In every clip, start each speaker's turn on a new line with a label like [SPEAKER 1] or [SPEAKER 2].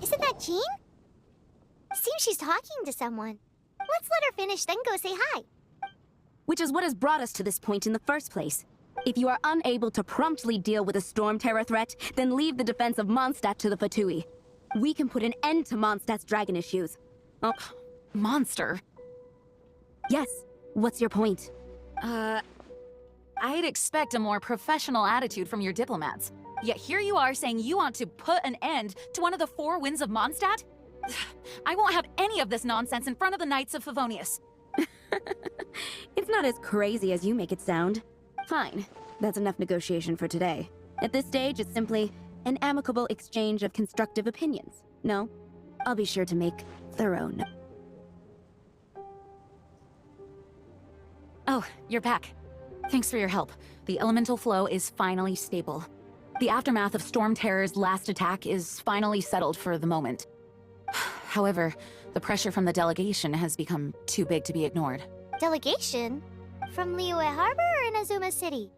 [SPEAKER 1] Isn't that Jean? Seems she's talking to someone. Let's let her finish, then go say hi.
[SPEAKER 2] Which is what has brought us to this point in the first place. If you are unable to promptly deal with a storm terror threat, then leave the defense of Mondstadt to the Fatui. We can put an end to Mondstadt's dragon issues. Oh,
[SPEAKER 3] Monster?
[SPEAKER 2] yes. What's your point?
[SPEAKER 3] I'd expect a more professional attitude from your diplomats. Yet here you are saying you want to put an end to one of the four winds of Mondstadt? I won't have any of this nonsense in front of the Knights of Favonius.
[SPEAKER 2] It's not as crazy as you make it sound. Fine. That's enough negotiation for today. At this stage, it's simply an amicable exchange of constructive opinions. No? I'll be sure to make thorough note.
[SPEAKER 3] Oh, you're back. Thanks for your help. The elemental flow is finally stable. The aftermath of Storm Terror's last attack is finally settled for the moment. However, the pressure from the delegation has become too big to be ignored.
[SPEAKER 1] Delegation? From Liyue Harbor or Inazuma City?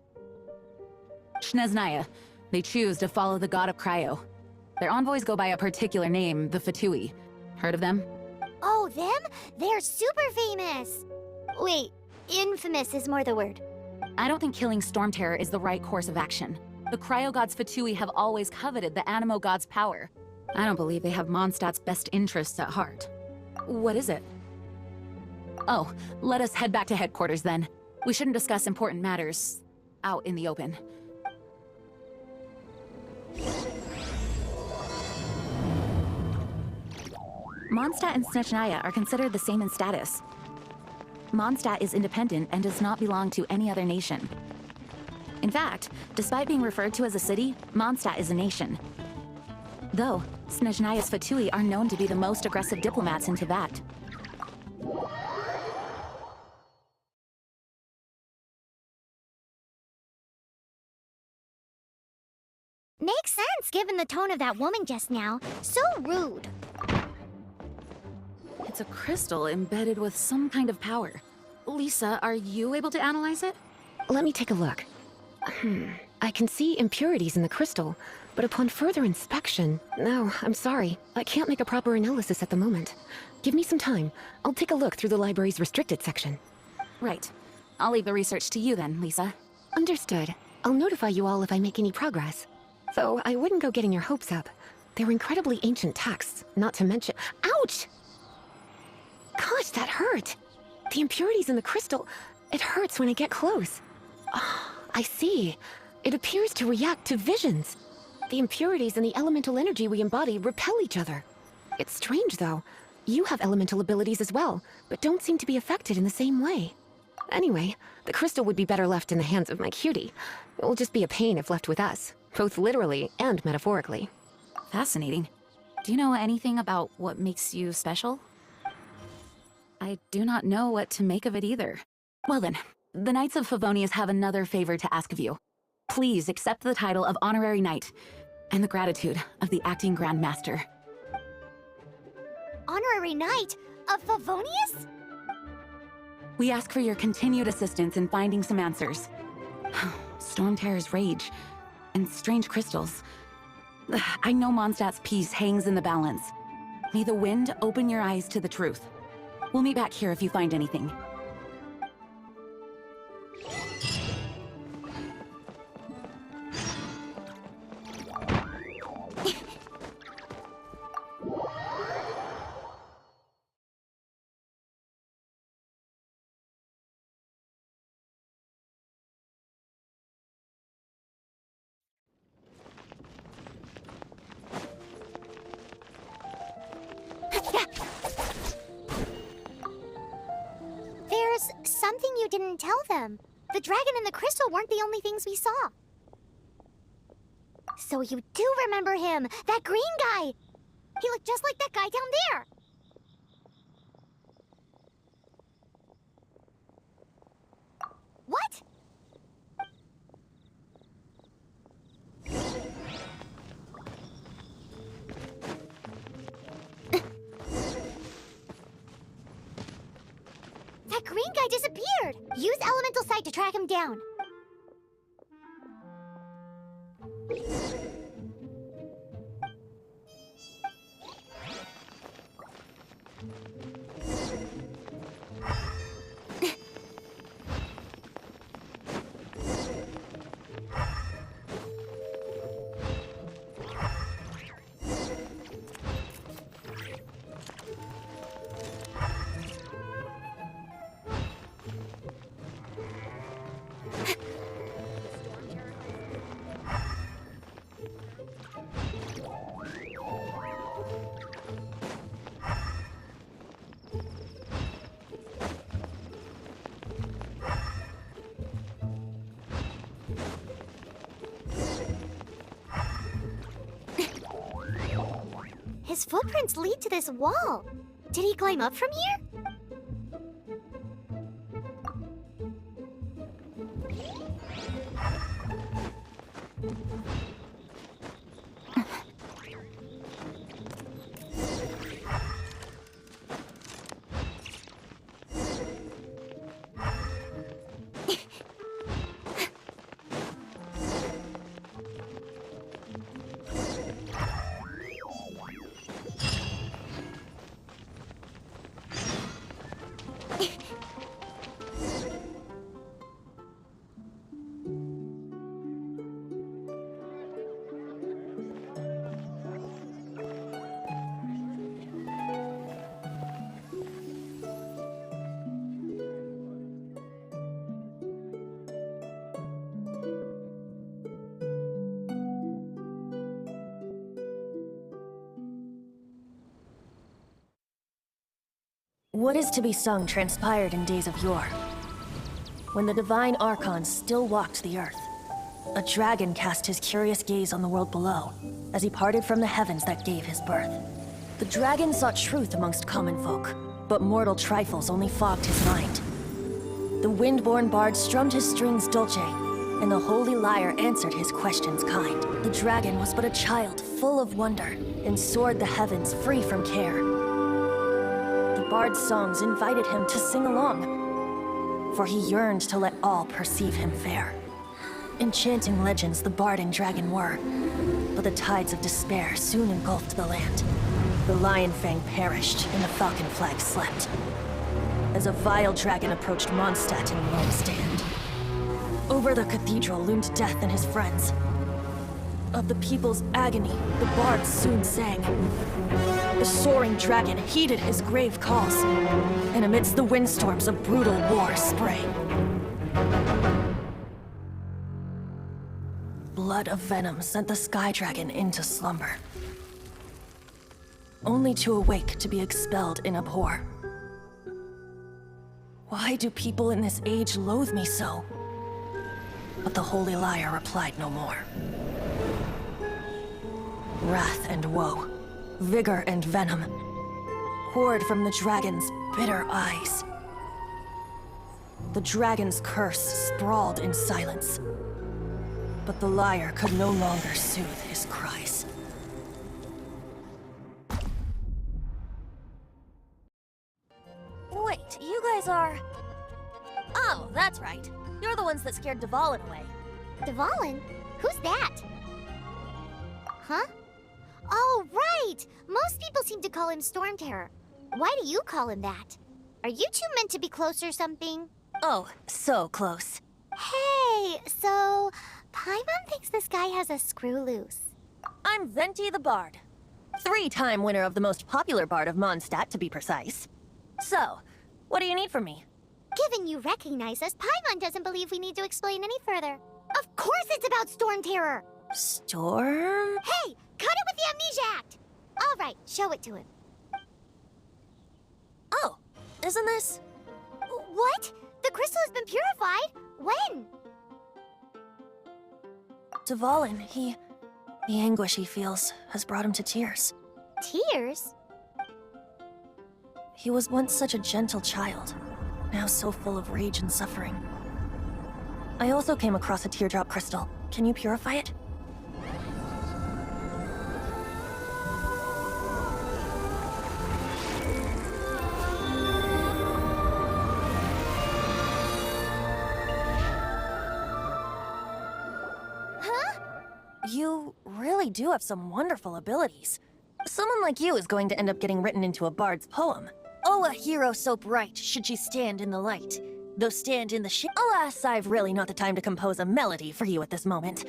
[SPEAKER 3] Snezhnaya. They choose to follow the god of Cryo. Their envoys go by a particular name, the Fatui. Heard of them?
[SPEAKER 1] Oh, them? They're super famous! Wait, infamous is more the word.
[SPEAKER 3] I don't think killing Storm Terror is the right course of action. The Cryo gods Fatui have always coveted the Animo god's power. I don't believe they have Mondstadt's best interests at heart. What is it? Oh, let us head back to headquarters then. We shouldn't discuss important matters out in the open. Mondstadt and Snezhnaya are considered the same in status. Mondstadt is independent and does not belong to any other nation. In fact, despite being referred to as a city, Mondstadt is a nation. Though, Snezhnaya's Fatui are known to be the most aggressive diplomats in Teyvat.
[SPEAKER 1] Makes sense given the tone of that woman just now. So rude.
[SPEAKER 3] It's a crystal embedded with some kind of power. Lisa, are you able to analyze it?
[SPEAKER 4] Let me take a look. I can see impurities in the crystal, but upon further inspection... No, I'm sorry. I can't make a proper analysis at the moment. Give me some time. I'll take a look through the library's restricted section.
[SPEAKER 3] Right. I'll leave the research to you then, Lisa.
[SPEAKER 4] Understood. I'll notify you all if I make any progress. Though I wouldn't go getting your hopes up. They're incredibly ancient texts, not to mention... Ouch! Gosh, that hurt! The impurities in the crystal... It hurts when I get close. Ah, I see. It appears to react to visions. The impurities and the elemental energy we embody repel each other. It's strange, though. You have elemental abilities as well, but don't seem to be affected in the same way. Anyway, the crystal would be better left in the hands of my cutie. It will just be a pain if left with us, both literally and metaphorically.
[SPEAKER 3] Fascinating. Do you know anything about what makes you special? I do not know what to make of it either. Well then, the Knights of Favonius have another favor to ask of you. Please accept the title of Honorary Knight, and the gratitude of the Acting Grand Master.
[SPEAKER 1] Honorary Knight of Favonius?
[SPEAKER 3] We ask for your continued assistance in finding some answers. Storm Terror's rage, and strange crystals. I know Mondstadt's peace hangs in the balance. May the wind open your eyes to the truth. We'll meet back here if you find anything.
[SPEAKER 1] didn't tell them. The dragon and the crystal weren't the only things we saw. So you do remember him, that green guy! He looked just like that guy down there! What? That green guy disappeared! Use elemental sight to track him down. His footprints lead to this wall. Did he climb up from here?
[SPEAKER 5] What is to be sung transpired in days of yore, when the divine archons still walked the earth. A dragon cast his curious gaze on the world below, as he parted from the heavens that gave his birth. The dragon sought truth amongst common folk, but mortal trifles only fogged his mind. The wind-born bard strummed his strings dulce, and the holy lyre answered his questions kind. The dragon was but a child full of wonder, and soared the heavens free from care. The bard's songs invited him to sing along, for he yearned to let all perceive him fair. Enchanting legends the bard and dragon were, but the tides of despair soon engulfed the land. The lion fang perished, and the falcon flag slept, as a vile dragon approached Mondstadt in lone stand. Over the cathedral loomed death and his friends. Of the people's agony, the bard soon sang. The soaring dragon heeded his grave calls, and amidst the windstorms a brutal war sprang. Blood of venom sent the sky dragon into slumber, only to awake to be expelled in abhor. Why do people in this age loathe me so? But the holy lyre replied no more. Wrath and woe, vigor and venom, poured from the dragon's bitter eyes. The dragon's curse sprawled in silence, but the lyre could no longer soothe his cries.
[SPEAKER 6] Wait, you guys are... Oh, that's right. You're the ones that scared Dvalin away.
[SPEAKER 1] Dvalin? Who's that? Huh? Oh, right! Most people seem to call him Storm Terror. Why do you call him that? Are you two meant to be close or something?
[SPEAKER 5] Oh, so close.
[SPEAKER 1] Hey, so... Paimon thinks this guy has a screw loose.
[SPEAKER 5] I'm Venti the Bard. 3-time winner of the most popular bard of Mondstadt, to be precise. So, what do you need from me?
[SPEAKER 1] Given you recognize us, Paimon doesn't believe we need to explain any further. Of course it's about Storm Terror!
[SPEAKER 5] Storm?
[SPEAKER 1] Hey! Cut it with the Amnesia Act! Alright, show it to him.
[SPEAKER 5] Oh, isn't this...
[SPEAKER 1] What? The crystal has been purified? When?
[SPEAKER 5] Dvalin, the anguish he feels has brought him to tears.
[SPEAKER 1] Tears?
[SPEAKER 5] He was once such a gentle child, now so full of rage and suffering. I also came across a teardrop crystal. Can you purify it? You really do have some wonderful abilities. Someone like you is going to end up getting written into a bard's poem. Oh, a hero so bright, should she stand in the light, though stand in the shade. Alas, I've really not the time to compose a melody for you at this moment.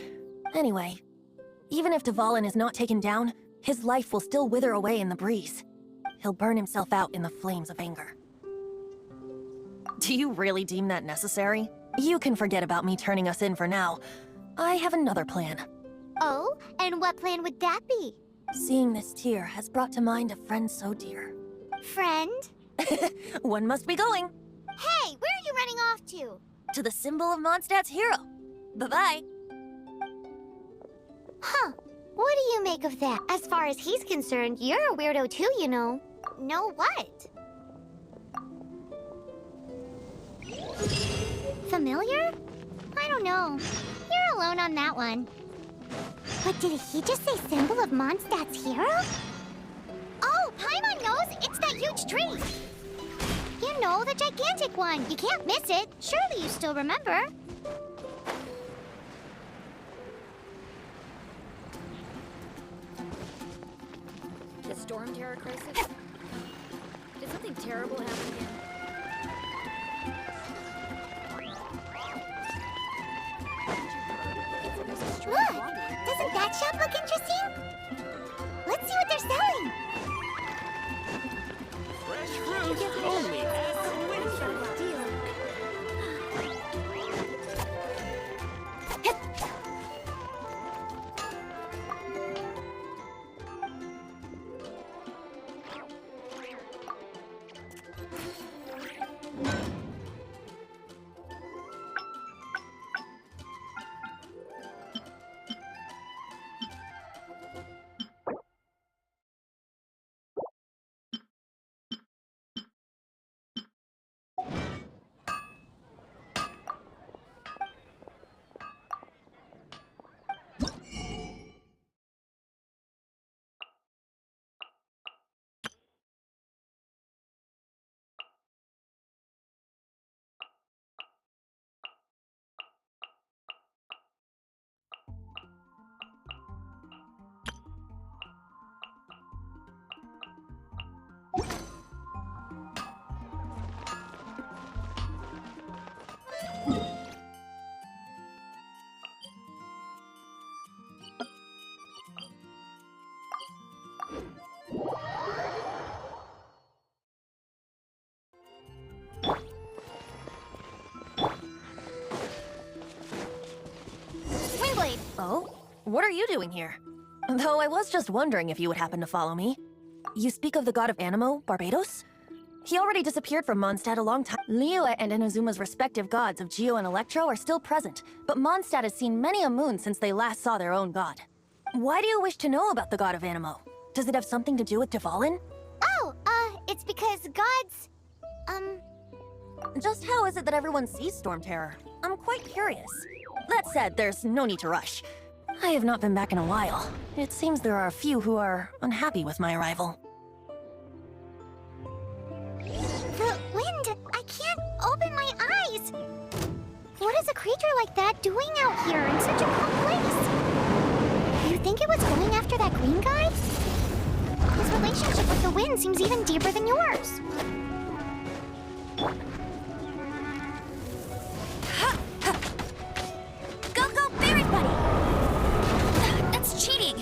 [SPEAKER 5] Anyway, even if Dvalin is not taken down, his life will still wither away in the breeze. He'll burn himself out in the flames of anger. Do you really deem that necessary? You can forget about me turning us in for now. I have another plan.
[SPEAKER 1] Oh, and what plan would that be?
[SPEAKER 5] Seeing this tear has brought to mind a friend so dear.
[SPEAKER 1] Friend?
[SPEAKER 5] One must be going.
[SPEAKER 1] Hey, where are you running off to?
[SPEAKER 5] To the symbol of Mondstadt's hero. Bye-bye.
[SPEAKER 1] Huh. What do you make of that? As far as he's concerned, you're a weirdo too, you know. Know what? Familiar? I don't know. You're alone on that one. But did he just say symbol of Mondstadt's hero? Oh, Paimon knows! It's that huge tree! You know, the gigantic one. You can't miss it. Surely you still remember.
[SPEAKER 7] The Storm Terror crisis? Did something terrible happen again?
[SPEAKER 1] Look! Doesn't that shop look interesting? Let's see what they're selling.
[SPEAKER 8] Fresh fruit only at the window.
[SPEAKER 5] Oh? What are you doing here? Though I was just wondering if you would happen to follow me. You speak of the god of Anemo, Barbados? He already disappeared from Mondstadt a long time. Liyue and Inazuma's respective gods of Geo and Electro are still present, but Mondstadt has seen many a moon since they last saw their own god. Why do you wish to know about the god of Anemo? Does it have something to do with Dvalin?
[SPEAKER 1] Oh, it's because gods...
[SPEAKER 5] Just how is it that everyone sees Storm Terror? I'm quite curious. That said, there's no need to rush. I have not been back in a while. It seems there are a few who are unhappy with my arrival.
[SPEAKER 1] The wind! I can't open my eyes! What is a creature like that doing out here in such a cold place? You think it was going after that green guy? His relationship with the wind seems even deeper than yours.
[SPEAKER 6] Go, go, Berry Buddy! That's cheating!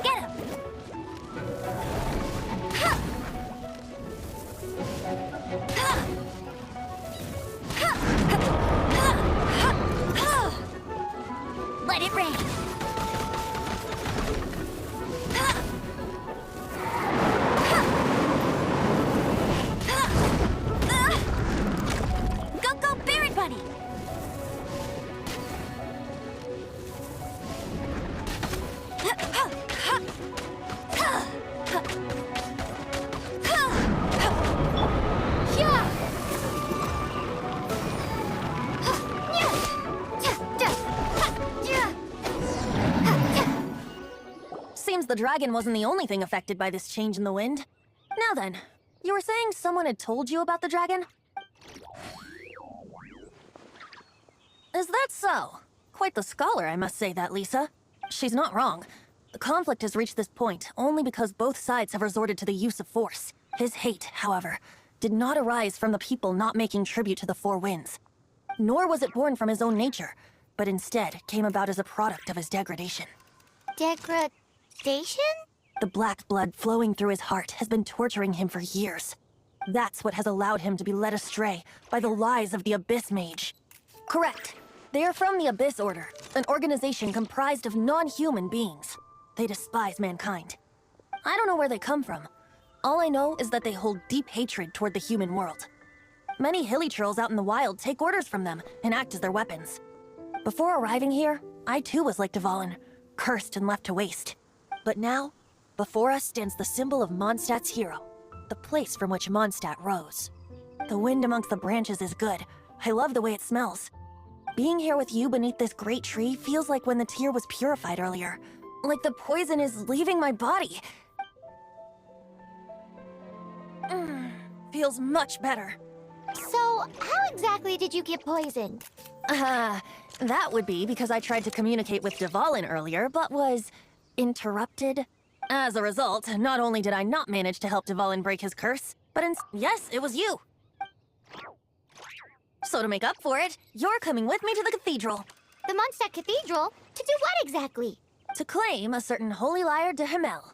[SPEAKER 6] Get him!
[SPEAKER 5] the dragon wasn't the only thing affected by this change in the wind. Now then, you were saying someone had told you about the dragon? Is that so? Quite the scholar, I must say that, Lisa. She's not wrong. The conflict has reached this point only because both sides have resorted to the use of force. His hate, however, did not arise from the people not making tribute to the Four Winds. Nor was it born from his own nature, but instead came about as a product of his degradation.
[SPEAKER 1] Degradation?
[SPEAKER 5] The black blood flowing through his heart has been torturing him for years. That's what has allowed him to be led astray by the lies of the Abyss Mage. Correct. They are from the Abyss Order, an organization comprised of non-human beings. They despise mankind. I don't know where they come from. All I know is that they hold deep hatred toward the human world. Many hilly trolls out in the wild take orders from them and act as their weapons. Before arriving here, I too was like Dvalin, cursed and left to waste. But now, before us stands the symbol of Mondstadt's hero, the place from which Mondstadt rose. The wind amongst the branches is good. I love the way it smells. Being here with you beneath this great tree feels like when the tear was purified earlier. Like the poison is leaving my body. Feels much better.
[SPEAKER 1] So, how exactly did you get poisoned?
[SPEAKER 5] That would be because I tried to communicate with Dvalin earlier, but was interrupted. As a result, not only did I not manage to help Dvalin break his curse, but yes, it was you. So to make up for it, you're coming with me to the cathedral.
[SPEAKER 1] The Mondstadt Cathedral? To do what exactly?
[SPEAKER 5] To claim a certain holy lyre de Himmel.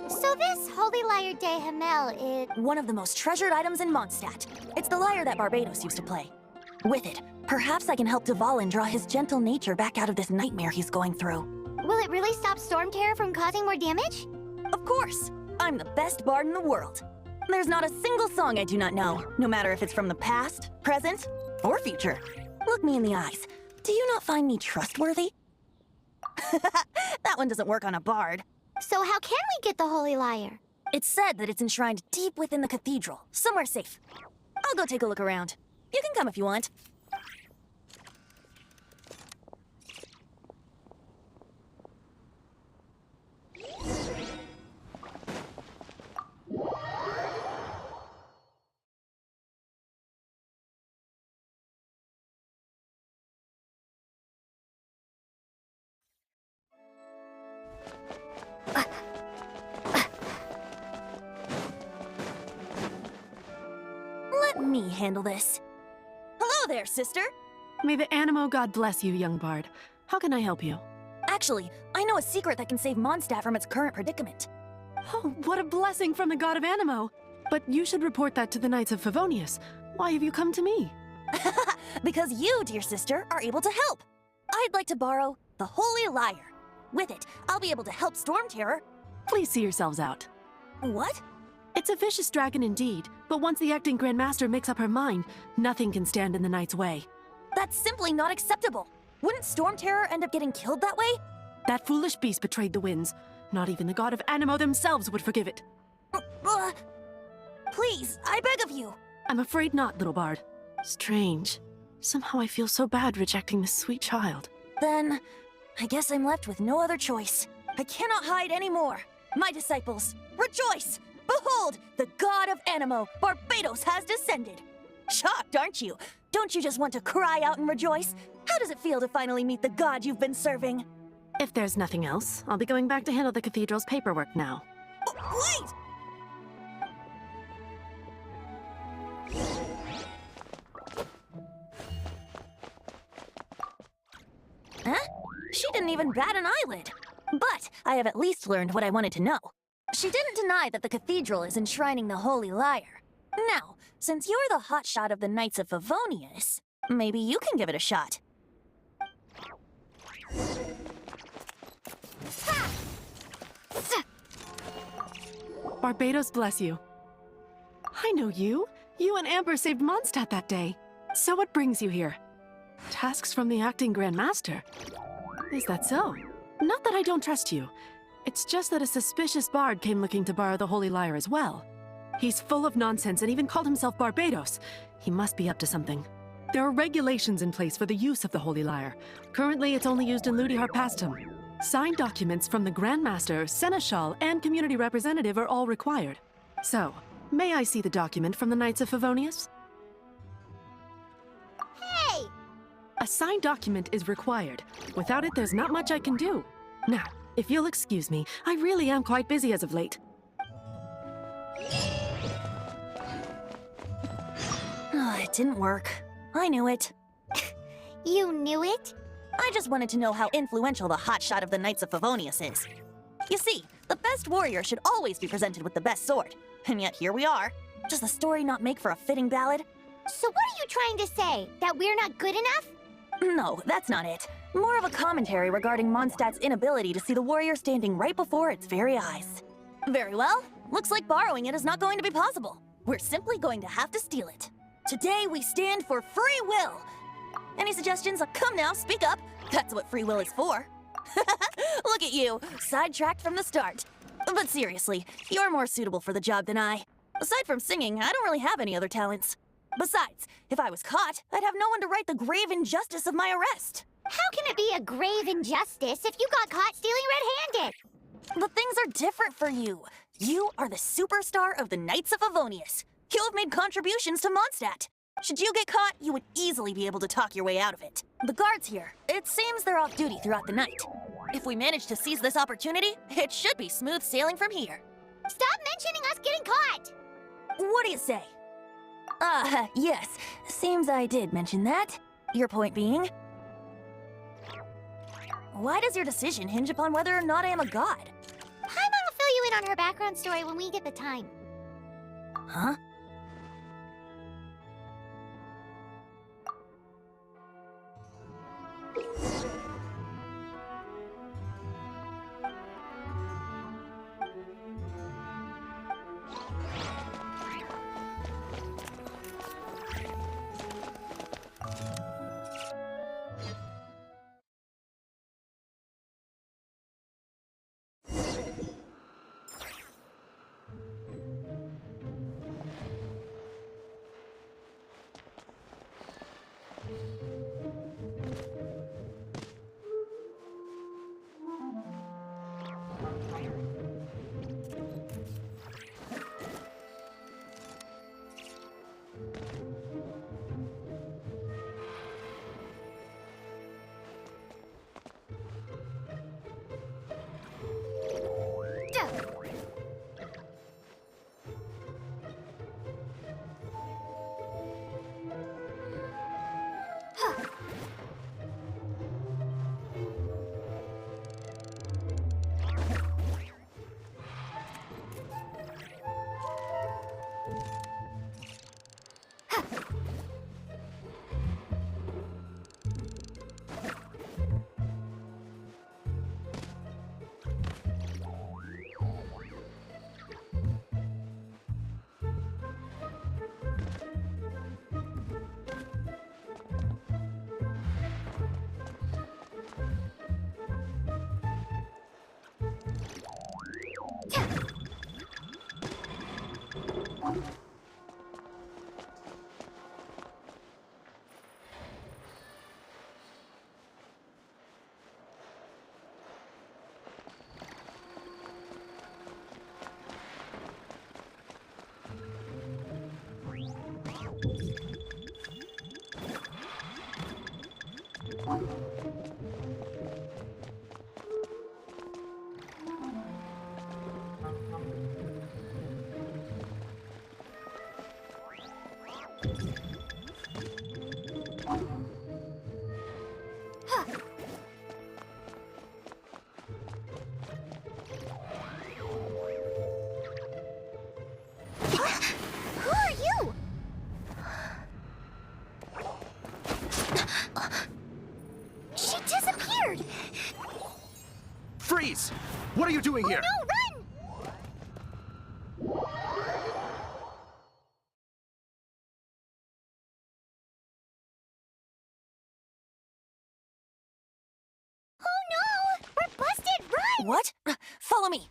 [SPEAKER 1] So this Holy Lyre de Himmel is...
[SPEAKER 5] One of the most treasured items in Mondstadt. It's the lyre that Barbados used to play. With it, perhaps I can help Dvalin draw his gentle nature back out of this nightmare he's going through.
[SPEAKER 1] Will it really stop Storm Terror from causing more damage?
[SPEAKER 5] Of course! I'm the best bard in the world. There's not a single song I do not know, no matter if it's from the past, present, or future. Look me in the eyes. Do you not find me trustworthy? That one doesn't work on a bard.
[SPEAKER 1] So how can we get the Holy Lyre?
[SPEAKER 5] It's said that it's enshrined deep within the cathedral, somewhere safe. I'll go take a look around. You can come if you want. Let me handle this. Hello there, sister!
[SPEAKER 9] May the Animo God bless you, young bard. How can I help you?
[SPEAKER 5] Actually, I know a secret that can save Mondstadt from its current predicament.
[SPEAKER 9] Oh, what a blessing from the God of Animo! But you should report that to the Knights of Favonius. Why have you come to me?
[SPEAKER 5] Because you, dear sister, are able to help. I'd like to borrow the Holy Lyre. With it, I'll be able to help Storm Terror.
[SPEAKER 9] Please see yourselves out.
[SPEAKER 5] What?
[SPEAKER 9] It's a vicious dragon indeed, but once the acting Grand Master makes up her mind, nothing can stand in the Knight's way.
[SPEAKER 5] That's simply not acceptable. Wouldn't Storm Terror end up getting killed that way?
[SPEAKER 9] That foolish beast betrayed the winds. Not even the God of Animo themselves would forgive it.
[SPEAKER 5] Please, I beg of you.
[SPEAKER 9] I'm afraid not, little bard. Strange. Somehow I feel so bad rejecting this sweet child.
[SPEAKER 5] Then, I guess I'm left with no other choice. I cannot hide anymore. My disciples, rejoice! Behold, the God of Animo, Barbados, has descended. Shocked, aren't you? Don't you just want to cry out and rejoice? How does it feel to finally meet the God you've been serving?
[SPEAKER 9] If there's nothing else, I'll be going back to handle the cathedral's paperwork now.
[SPEAKER 5] Wait! Huh? She didn't even bat an eyelid. But I have at least learned what I wanted to know. She didn't deny that the cathedral is enshrining the Holy Lyre. Now, since you're the hotshot of the Knights of Favonius,
[SPEAKER 6] Maybe you can give it a shot.
[SPEAKER 9] Barbados bless you. I know you. You and Amber saved Mondstadt that day. So what brings you here? Tasks from the acting Grand Master. Is that so? Not that I don't trust you. It's just that a suspicious bard came looking to borrow the Holy Lyre as well. He's full of nonsense and even called himself Barbados. He must be up to something. There are regulations in place for the use of the Holy Lyre. Currently, it's only used in Ludi Harpastum. Signed documents from the Grand Master, Seneschal, and Community Representative are all required. So, may I see the document from the Knights of Favonius?
[SPEAKER 1] Hey!
[SPEAKER 9] A signed document is required. Without it, there's not much I can do. Now, if you'll excuse me, I really am quite busy as of late.
[SPEAKER 6] Oh, it didn't work. I knew it.
[SPEAKER 1] You knew it?
[SPEAKER 6] I just wanted to know how influential the hotshot of the Knights of Favonius is. You see, the best warrior should always be presented with the best sword. And yet here we are. Does the story not make for a fitting ballad?
[SPEAKER 1] So what are you trying to say? That we're not good enough?
[SPEAKER 6] No, that's not it. More of a commentary regarding Mondstadt's inability to see the warrior standing right before its very eyes. Very well. Looks like borrowing it is not going to be possible. We're simply going to have to steal it. Today we stand for free will. Any suggestions? Come now, speak up. That's what free will is for. Look at you, sidetracked from the start. But seriously, you're more suitable for the job than I. Aside from singing, I don't really have any other talents. Besides, if I was caught, I'd have no one to right the grave injustice of my arrest.
[SPEAKER 1] How can it be a grave injustice if you got caught stealing red-handed?
[SPEAKER 6] But things are different for you. You are the superstar of the Knights of Favonius. You have made contributions to Mondstadt. Should you get caught, you would easily be able to talk your way out of it. The guards here, it seems they're off duty throughout the night. If we manage to seize this opportunity, it should be smooth sailing from here.
[SPEAKER 1] Stop mentioning us getting caught!
[SPEAKER 6] What do you say? Yes. Seems I did mention that. Your point being? Why does your decision hinge upon whether or not I am a god?
[SPEAKER 1] Paimon will fill you in on her background story when we get the time.
[SPEAKER 6] Huh?
[SPEAKER 10] are you doing here?
[SPEAKER 1] No, run! Oh no! We're busted! Run!
[SPEAKER 6] What? Follow me.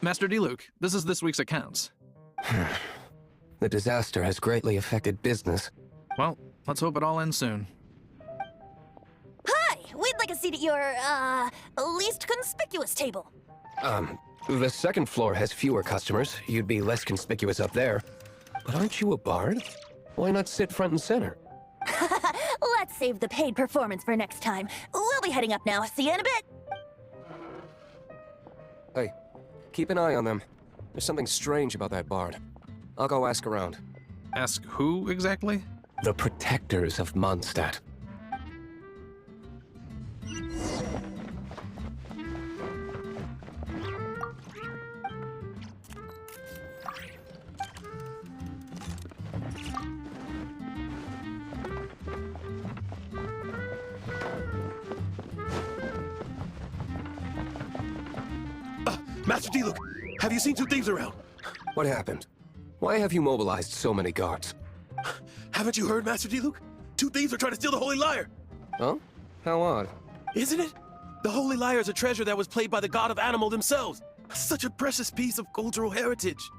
[SPEAKER 10] Master D-Luke, this is this week's accounts.
[SPEAKER 11] The disaster has greatly affected business.
[SPEAKER 10] Well, let's hope it all ends soon.
[SPEAKER 6] Hi! We'd like a seat at your, least conspicuous table.
[SPEAKER 11] The second floor has fewer customers. You'd be less conspicuous up there. But aren't you a bard? Why not sit front and center?
[SPEAKER 6] Let's save the paid performance for next time. We'll be heading up now. See you in a bit.
[SPEAKER 11] Hey, keep an eye on them. There's something strange about that bard. I'll go ask around.
[SPEAKER 10] Ask who exactly?
[SPEAKER 11] The protectors of Mondstadt.
[SPEAKER 10] Master D-Luke, have you seen two thieves around?
[SPEAKER 11] What happened? Why have you mobilized so many guards?
[SPEAKER 10] Haven't you heard, Master D-Luke? Two thieves are trying to steal the Holy Lyre!
[SPEAKER 11] Huh? How odd.
[SPEAKER 10] Isn't it? The Holy Lyre is a treasure that was played by the god of animal themselves. Such a precious piece of cultural heritage.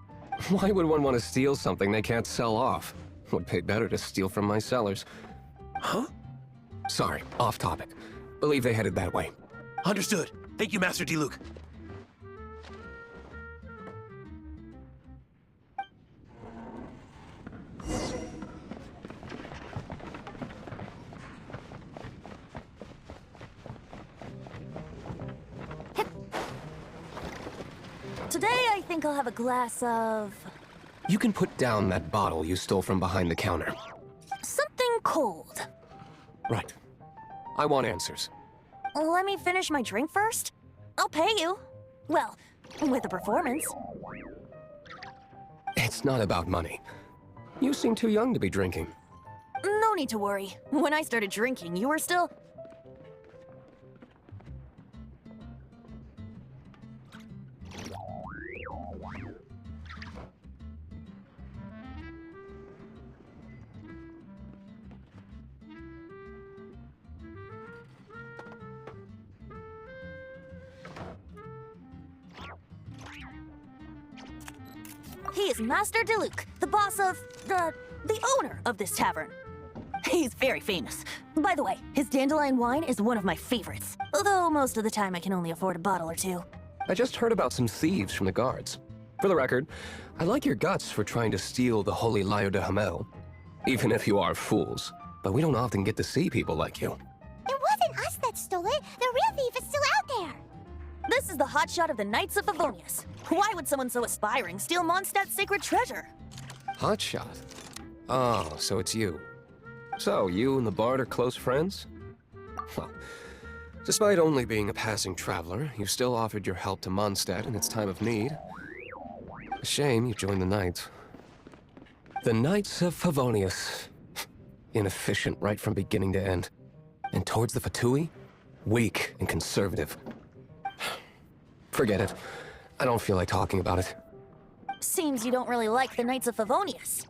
[SPEAKER 11] Why would one want to steal something they can't sell off? Would pay better to steal from my cellars.
[SPEAKER 10] Huh?
[SPEAKER 11] Sorry, off topic. Believe they headed that way.
[SPEAKER 10] Understood. Thank you, Master D-Luke.
[SPEAKER 6] Today, I think I'll have a glass of...
[SPEAKER 11] You can put down that bottle you stole from behind the counter.
[SPEAKER 6] something cold.
[SPEAKER 11] Right. I want answers.
[SPEAKER 6] Let me finish my drink first. I'll pay you. Well, with a performance.
[SPEAKER 11] It's not about money. You seem too young to be drinking.
[SPEAKER 6] No need to worry. When I started drinking, you were still... He is Master Diluc, the boss of... the owner of this tavern. He's very famous. By the way, his dandelion wine is one of my favorites. Although most of the time I can only afford a bottle or two.
[SPEAKER 11] I just heard about some thieves from the guards. For the record, I like your guts for trying to steal the Holy Lyre de Hamel. Even if you are fools. But we don't often get to see people like you.
[SPEAKER 1] It wasn't us that stole it. The real thief is still out there.
[SPEAKER 6] This is the hotshot of the Knights of Favonius. Why would someone so aspiring steal Mondstadt's sacred treasure?
[SPEAKER 11] Hotshot? Oh, so it's you. So, you and the Bard are close friends? Well, despite only being a passing traveler, you still offered your help to Mondstadt in its time of need. A shame you joined the Knights. The Knights of Favonius. Inefficient right from beginning to end. And towards the Fatui, weak and conservative. Forget it. I don't feel like talking about it.
[SPEAKER 6] Seems you don't really like the Knights of Favonius.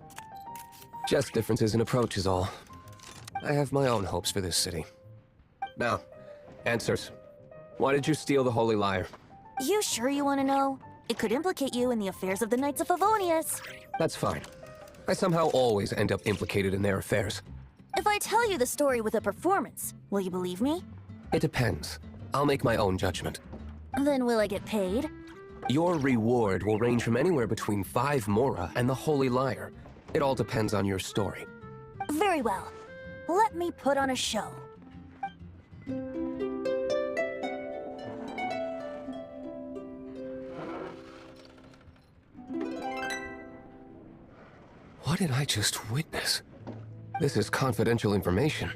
[SPEAKER 11] Just differences in approach is all. I have my own hopes for this city. Now, answers. Why did you steal the Holy Lyre?
[SPEAKER 6] You sure you want to know? It could implicate you in the affairs of the Knights of Favonius.
[SPEAKER 11] That's fine. I somehow always end up implicated in their affairs.
[SPEAKER 6] If I tell you the story with a performance, will you believe me?
[SPEAKER 11] It depends. I'll make my own judgment.
[SPEAKER 6] Then will I get paid?
[SPEAKER 11] Your reward will range from anywhere between 5 Mora and the Holy Lyre. It all depends on your story.
[SPEAKER 6] Very well. Let me put on a show.
[SPEAKER 11] What did I just witness? This is confidential information.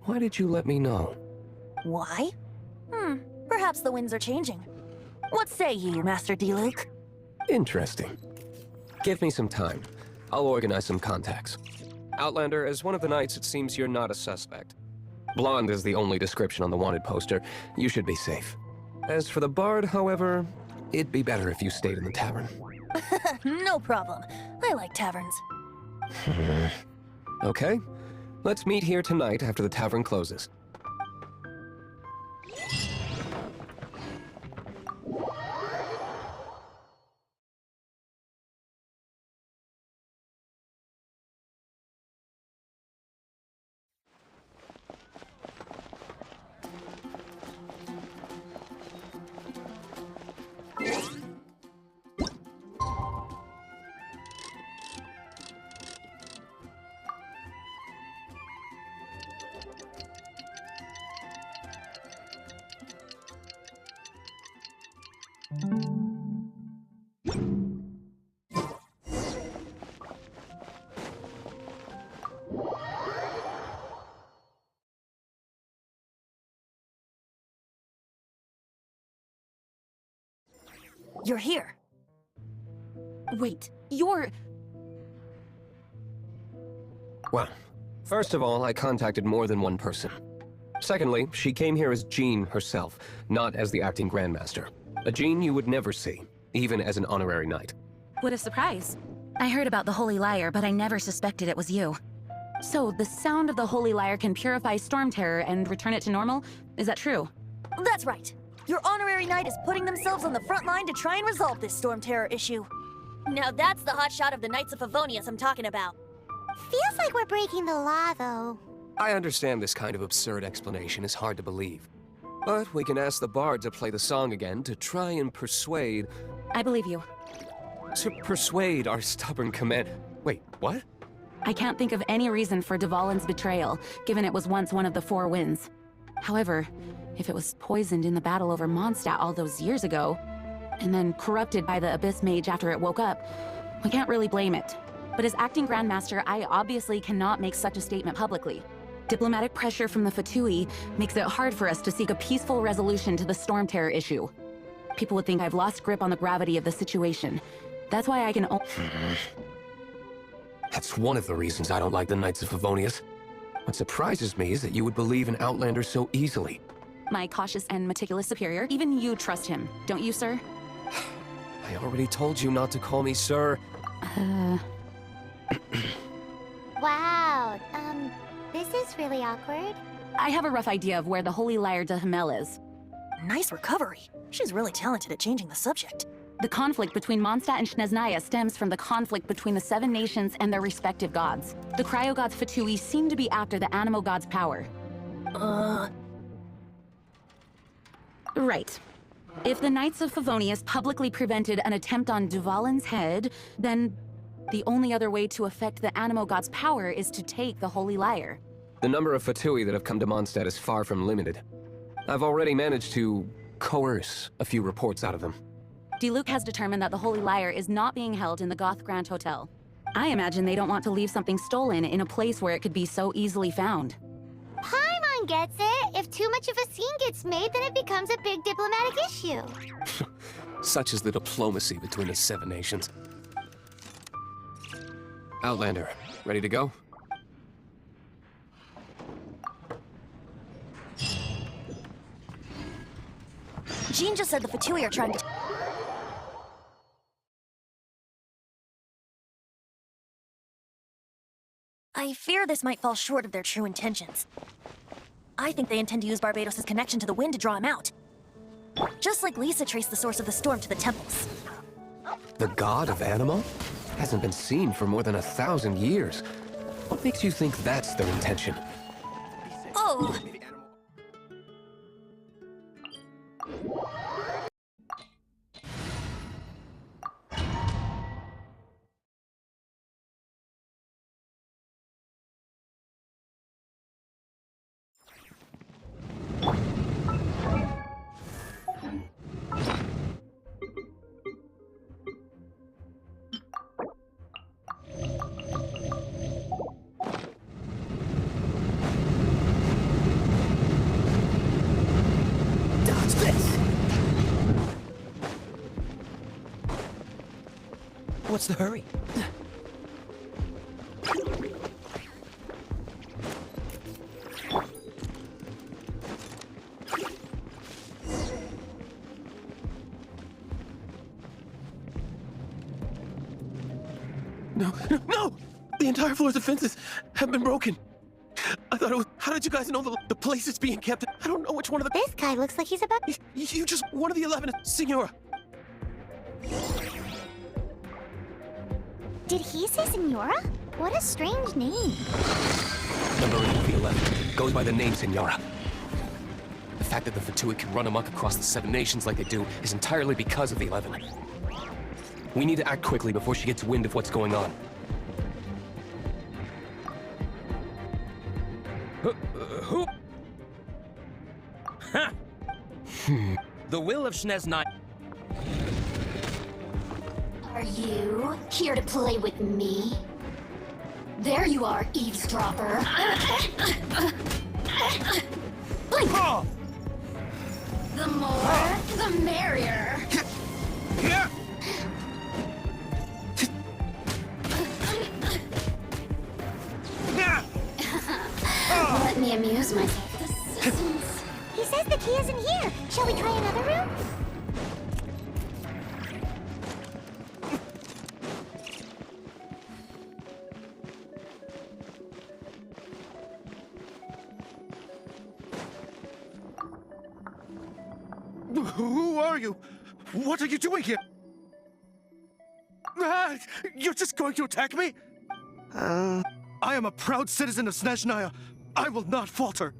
[SPEAKER 11] Why did you let me know?
[SPEAKER 6] Why? Perhaps the winds are changing. What say ye, Master Diluc?
[SPEAKER 11] Interesting. Give me some time. I'll organize some contacts. Outlander, as one of the Knights, it seems you're not a suspect. Blonde is the only description on the wanted poster. You should be safe. As for the Bard, however, it'd be better if you stayed in the tavern.
[SPEAKER 6] No problem. I like taverns.
[SPEAKER 11] Okay. Let's meet here tonight after the tavern closes.
[SPEAKER 6] You're here.
[SPEAKER 3] Wait, you're...
[SPEAKER 11] Well, first of all, I contacted more than one person. Secondly, she came here as Jean herself, not as the acting Grandmaster. A Jean you would never see, even as an honorary knight.
[SPEAKER 3] What a surprise. I heard about the Holy Lyre, but I never suspected it was you. So, the sound of the Holy Lyre can purify Storm Terror and return it to normal? Is that true?
[SPEAKER 6] That's right. Your honorary knight is putting themselves on the front line to try and resolve this Storm Terror issue. Now that's the hotshot of the Knights of Favonius I'm talking about.
[SPEAKER 1] Feels like we're breaking the law, though.
[SPEAKER 11] I understand this kind of absurd explanation is hard to believe. But we can ask the Bard to play the song again to try and persuade...
[SPEAKER 3] I believe you.
[SPEAKER 11] To persuade our stubborn command... Wait, what?
[SPEAKER 3] I can't think of any reason for Dvalin's betrayal, given it was once one of the 4 winds. However, if it was poisoned in the battle over Mondstadt all those years ago, and then corrupted by the Abyss Mage after it woke up, we can't really blame it. But as acting Grandmaster, I obviously cannot make such a statement publicly. Diplomatic pressure from the Fatui makes it hard for us to seek a peaceful resolution to the Storm Terror issue. People would think I've lost grip on the gravity of the situation. That's why I can
[SPEAKER 11] That's one of the reasons I don't like the Knights of Favonius. What surprises me is that you would believe in Outlander so easily.
[SPEAKER 3] My cautious and meticulous superior, even you trust him, don't you, sir?
[SPEAKER 11] I already told you not to call me sir.
[SPEAKER 1] Wow, this is really awkward.
[SPEAKER 3] I have a rough idea of where the Holy Lyre de Hamel is.
[SPEAKER 6] Nice recovery. She's really talented at changing the subject.
[SPEAKER 3] The conflict between Mondstadt and Snezhnaya stems from the conflict between the 7 nations and their respective gods. The cryo-gods Fatui seem to be after the animo god's power. Right. If the Knights of Favonius publicly prevented an attempt on Dvalin's head, then the only other way to affect the animo god's power is to take the Holy Lyre.
[SPEAKER 11] The number of Fatui that have come to Mondstadt is far from limited. I've already managed to coerce a few reports out of them.
[SPEAKER 3] Diluc has determined that the Holy Lyre is not being held in the Goth Grand Hotel. I imagine they don't want to leave something stolen in a place where it could be so easily found.
[SPEAKER 1] Paimon gets it. If too much of a scene gets made, then it becomes a big diplomatic issue.
[SPEAKER 11] Such is the diplomacy between the Seven Nations. Outlander, ready to go?
[SPEAKER 6] Jean just said the Fatui are trying to... I fear this might fall short of their true intentions. I think they intend to use Barbados' connection to the wind to draw him out. Just like Lisa traced the source of the storm to the temples.
[SPEAKER 11] The god of Animo? Hasn't been seen for more than 1,000 years. What makes you think that's their intention?
[SPEAKER 6] Oh!
[SPEAKER 10] What's the hurry? No! The entire floor's defenses have been broken. I thought it was... How did you guys know the place is being kept? I don't know which one of the...
[SPEAKER 1] This guy looks like he's about...
[SPEAKER 10] You just... One of the 11, Senora.
[SPEAKER 1] Did he say Senora? What a strange name.
[SPEAKER 11] Number 8 of the 11 goes by the name Senora. The fact that the Fatui can run amok across the Seven Nations like they do is entirely because of the 11. We need to act quickly before she gets wind of what's going on.
[SPEAKER 8] Who? Ha! The will of Shneznai.
[SPEAKER 12] Are you here to play with me? There you are, eavesdropper. Blink!
[SPEAKER 8] Oh!
[SPEAKER 12] The more, the merrier.
[SPEAKER 8] Yeah!
[SPEAKER 12] Let me amuse myself.
[SPEAKER 1] He says the key isn't here. Shall we try another room?
[SPEAKER 10] Who are you? What are you doing here? Ah, you're just going to attack me? I am a proud citizen of Snezhnaya. I will not falter.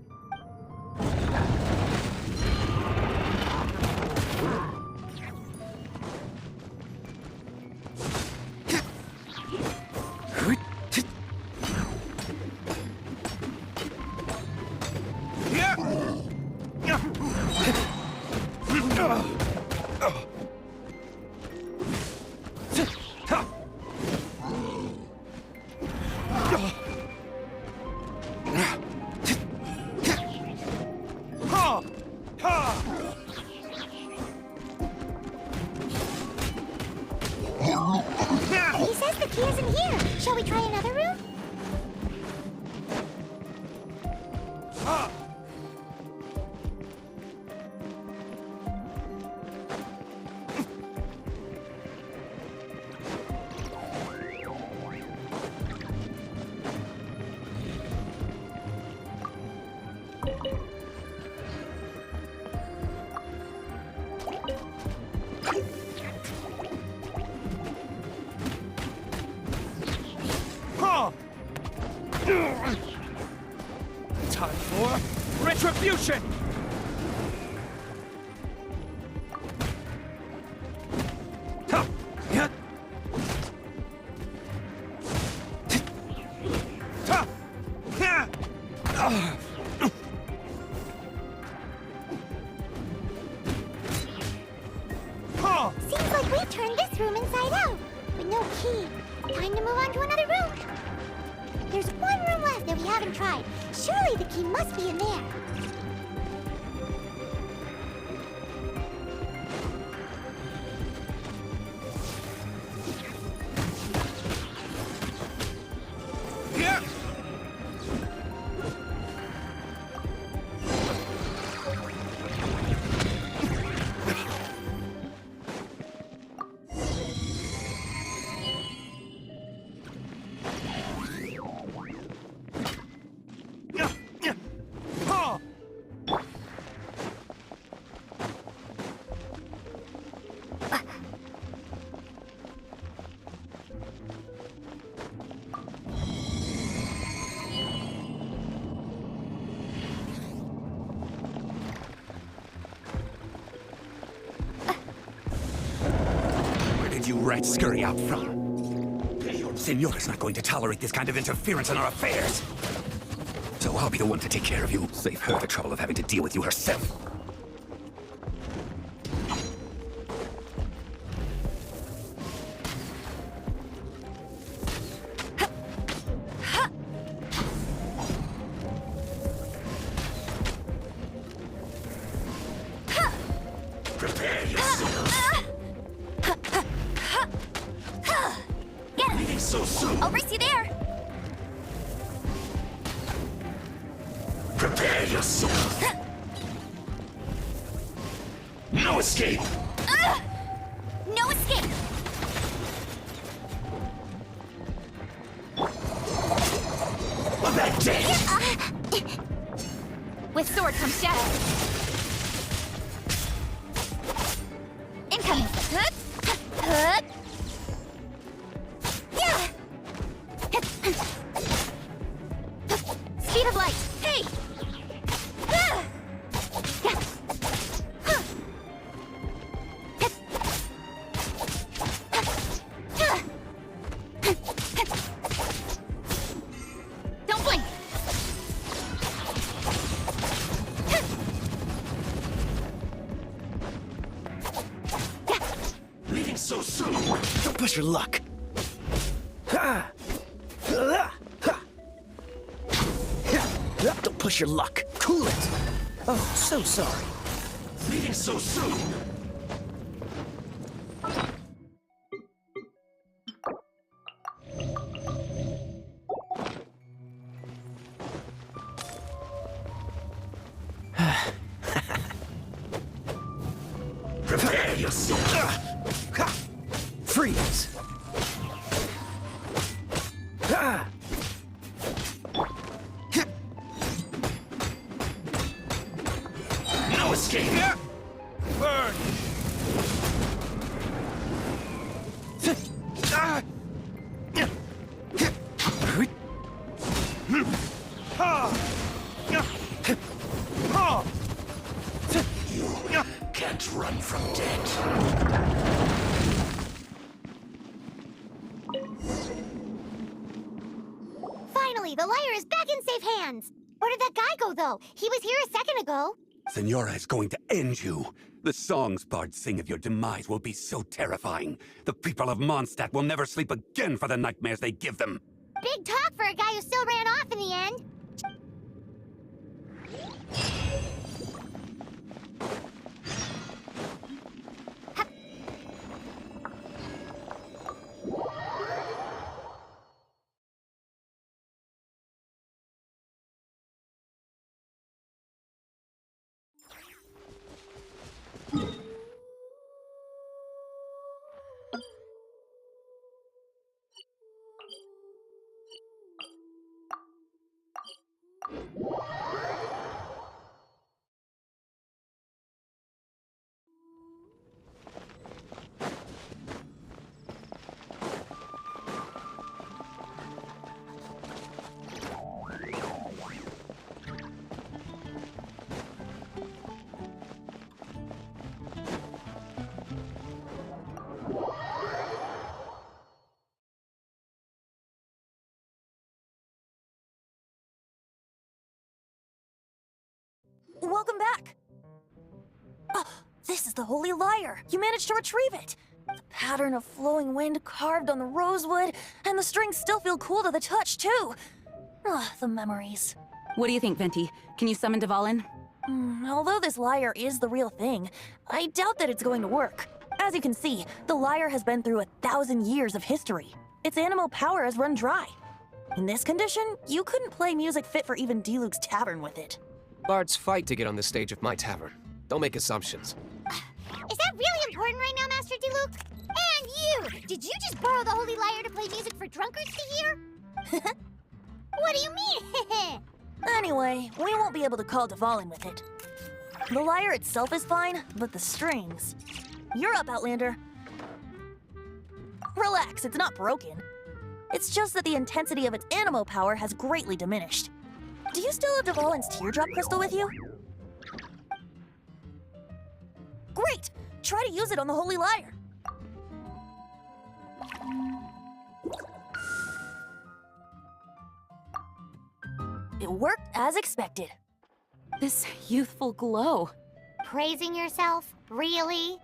[SPEAKER 1] He says the key isn't here. Shall we try another room?
[SPEAKER 8] Time for retribution!
[SPEAKER 1] Seems like we've turned this room inside out. With no key. Time to move on to another room. There's one room left that we haven't tried. Surely the key must be in there.
[SPEAKER 8] Yeah!
[SPEAKER 13] Where did you rats scurry out from? Senora's not going to tolerate this kind of interference in our affairs. So I'll be the one to take care of you. Save her the trouble of having to deal with you herself. Prepare yourself. Leaving so soon.
[SPEAKER 6] I'll race you there.
[SPEAKER 13] Prepare yourself. No escape.
[SPEAKER 6] No escape.
[SPEAKER 13] Of that day.
[SPEAKER 6] With sword comes shadow. Incoming. Yeah. Speed of light. Hey. Don't blink.
[SPEAKER 13] Leaving so soon. Don't push your luck. Ha! Ha! Don't push your luck. Cool it. Oh, so sorry. Leaving so soon. Prepare yourself. Freeze. Ah! No escape.
[SPEAKER 8] Burn!
[SPEAKER 13] Ah! You can't run from death.
[SPEAKER 1] Finally, the liar is back in safe hands. Where did that guy go, though? He was here a second ago.
[SPEAKER 13] Senora is going to end you. The songs bards sing of your demise will be so terrifying. The people of Mondstadt will never sleep again for the nightmares they give them.
[SPEAKER 1] Big talk for a guy who still ran off in the end.
[SPEAKER 6] Welcome back. Oh, this is the Holy Lyre. You managed to retrieve it. The pattern of flowing wind carved on the rosewood, and the strings still feel cool to the touch, too. Ugh, the memories.
[SPEAKER 3] What do you think, Venti? Can you summon Dvalin?
[SPEAKER 6] Although this lyre is the real thing, I doubt that it's going to work. As you can see, the lyre has been through 1,000 years of history. Its animal power has run dry. In this condition, you couldn't play music fit for even Diluc's tavern with it.
[SPEAKER 11] Bards fight to get on the stage of my tavern. Don't make assumptions.
[SPEAKER 1] Is that really important right now, Master Diluc? And you! Did you just borrow the Holy Lyre to play music for drunkards to hear? What do you mean?
[SPEAKER 6] Anyway, we won't be able to call Dvalin with it. The lyre itself is fine, but the strings... You're up, Outlander. Relax, it's not broken. It's just that the intensity of its animo power has greatly diminished. Do you still have Dvalin's teardrop crystal with you? Great! Try to use it on the Holy Lyre. It worked as expected.
[SPEAKER 3] This youthful glow.
[SPEAKER 1] Praising yourself? Really?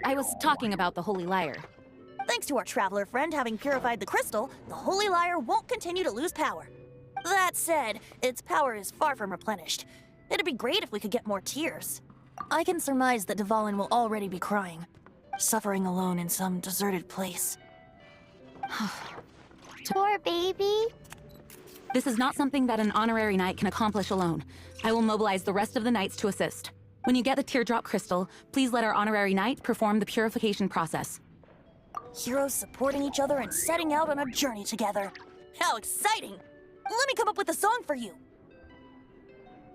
[SPEAKER 3] I was talking about the Holy Lyre.
[SPEAKER 6] Thanks to our traveler friend having purified the crystal, the Holy Lyre won't continue to lose power. That said, its power is far from replenished. It'd be great if we could get more tears. I can surmise that Dvalin will already be crying, suffering alone in some deserted place.
[SPEAKER 1] Poor baby.
[SPEAKER 3] This is not something that an honorary knight can accomplish alone. I will mobilize the rest of the knights to assist. When you get the teardrop crystal, please let our honorary knight perform the purification process.
[SPEAKER 6] Heroes supporting each other and setting out on a journey together. How exciting! Let me come up with a song for you.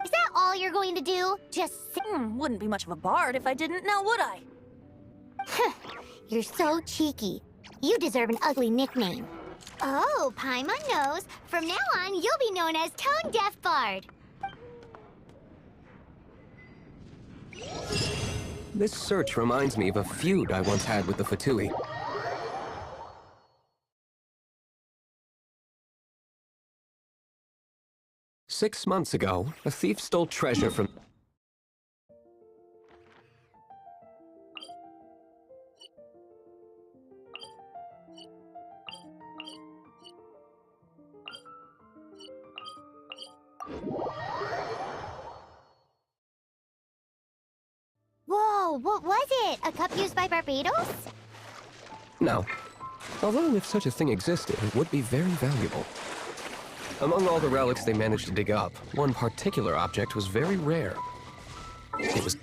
[SPEAKER 1] Is that all you're going to do? Just
[SPEAKER 6] sing? Wouldn't be much of a bard if I didn't, now would I?
[SPEAKER 1] You're so cheeky. You deserve an ugly nickname. Oh, Paimon knows. From now on, you'll be known as Tone Deaf Bard.
[SPEAKER 11] This search reminds me of a feud I once had with the Fatui. Six months ago, a thief stole treasure from...
[SPEAKER 1] Whoa, what was it? A cup used by Barbados?
[SPEAKER 11] No. Although if such a thing existed, it would be very valuable. Among all the relics they managed to dig up, one particular object was very rare. It was...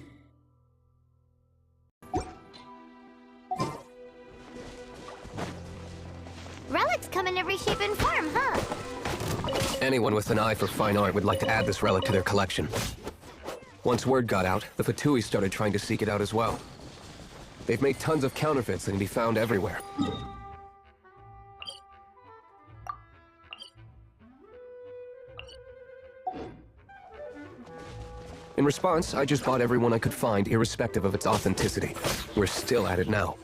[SPEAKER 1] Relics come in every shape and form, huh?
[SPEAKER 11] Anyone with an eye for fine art would like to add this relic to their collection. Once word got out, the Fatui started trying to seek it out as well. They've made tons of counterfeits that can be found everywhere. In response, I just bought everyone I could find, irrespective of its authenticity. We're still at it now.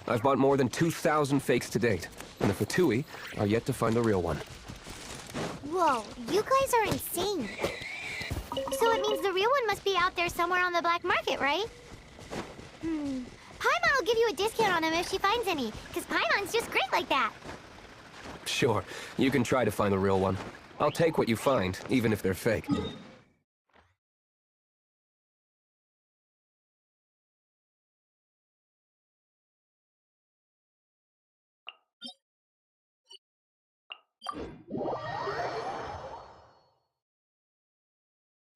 [SPEAKER 11] I've bought more than 2,000 fakes to date, and the Fatui are yet to find the real one.
[SPEAKER 1] Whoa, you guys are insane. So it means the real one must be out there somewhere on the black market, right? Paimon will give you a discount on them if she finds any, because Paimon's just great like that.
[SPEAKER 11] Sure, you can try to find the real one. I'll take what you find, even if they're fake.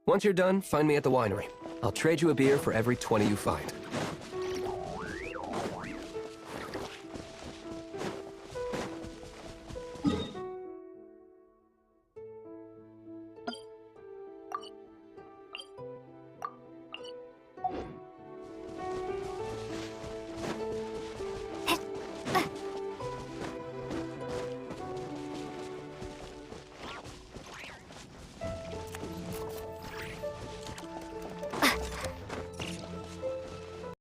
[SPEAKER 11] Once you're done, find me at the winery. I'll trade you a beer for every 20 you find.